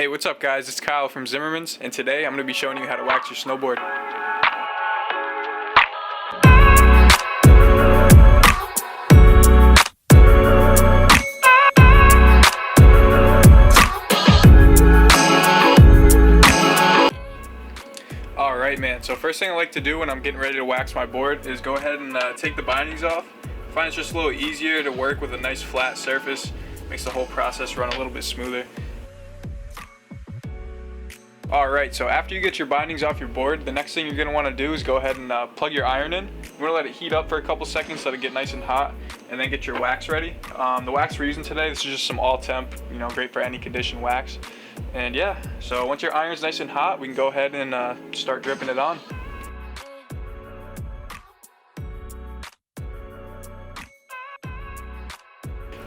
Hey, what's up guys? It's Kyle from Zimmerman's, and today I'm going to be showing you how to wax your snowboard. Alright man, so first thing I like to do when I'm getting ready to wax my board is go ahead and take the bindings off. I find it's just a little easier to work with a nice flat surface. Makes the whole process run a little bit smoother. Alright, so after you get your bindings off your board, the next thing you're going to want to do is go ahead and plug your iron in. You're going to let it heat up for a couple seconds, let it get nice and hot, and then get your wax ready. The wax we're using today, this is just some all-temp, great for any condition wax. And yeah, so once your iron's nice and hot, we can go ahead and start dripping it on.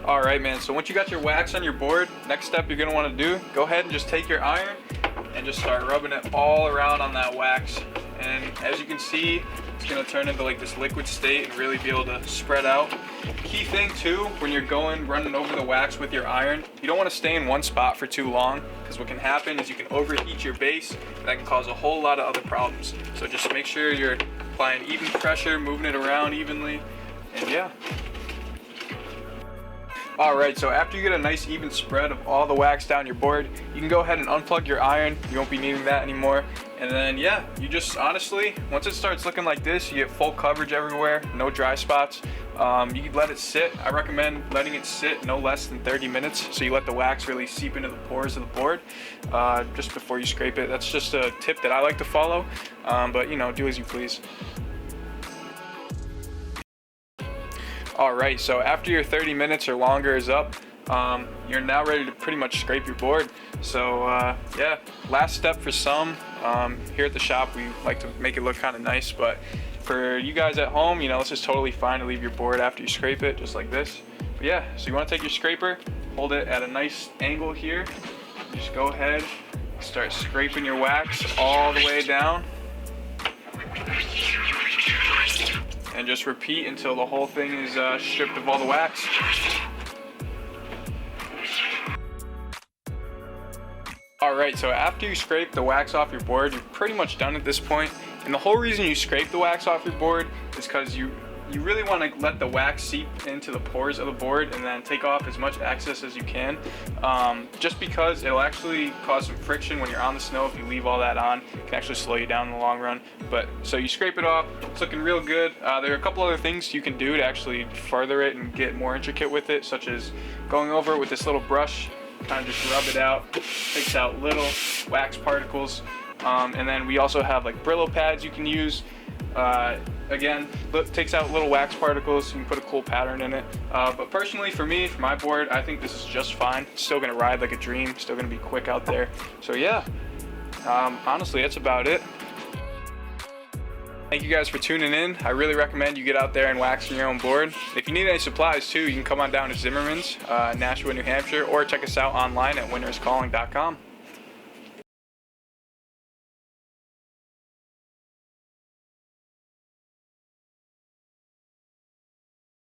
Alright man, so once you got your wax on your board, next step you're going to want to do, go ahead and just take your iron and just start rubbing it all around on that wax. And as you can see, it's going to turn into like this liquid state and really be able to spread out. Key thing too, when you're running over the wax with your iron, you don't want to stay in one spot for too long, because what can happen is you can overheat your base, and that can cause a whole lot of other problems. So just make sure you're applying even pressure, moving it around evenly, and yeah. Alright, so after you get a nice even spread of all the wax down your board, you can go ahead and unplug your iron. You won't be needing that anymore. And then yeah, you just honestly, once it starts looking like this, you get full coverage everywhere, no dry spots. You can let it sit. I recommend letting it sit no less than 30 minutes, so you let the wax really seep into the pores of the board just before you scrape it. That's just a tip that I like to follow, but do as you please. Alright, so after your 30 minutes or longer is up, you're now ready to pretty much scrape your board. So yeah, last step for some. Here at the shop we like to make it look kind of nice, but for you guys at home, this is totally fine to leave your board after you scrape it, just like this. But yeah, so you want to take your scraper, hold it at a nice angle here, just go ahead, start scraping your wax all the way down. And just repeat until the whole thing is stripped of all the wax. Alright, so after you scrape the wax off your board, you're pretty much done at this point. And the whole reason you scrape the wax off your board is because you really want to let the wax seep into the pores of the board and then take off as much excess as you can. Just because it'll actually cause some friction when you're on the snow. If you leave all that on, it can actually slow you down in the long run. But so you scrape it off, it's looking real good. There are a couple other things you can do to actually further it and get more intricate with it, such as going over it with this little brush, kind of just rub it out, takes out little wax particles. And then we also have like Brillo pads you can use. Again, takes out little wax particles. You can put a cool pattern in it. But personally, for me, for my board, I think this is just fine. It's still gonna ride like a dream. Still gonna be quick out there. So yeah, honestly, that's about it. Thank you guys for tuning in. I really recommend you get out there and wax your own board. If you need any supplies too, you can come on down to Zimmerman's, Nashua, New Hampshire, or check us out online at winteriscalling.com.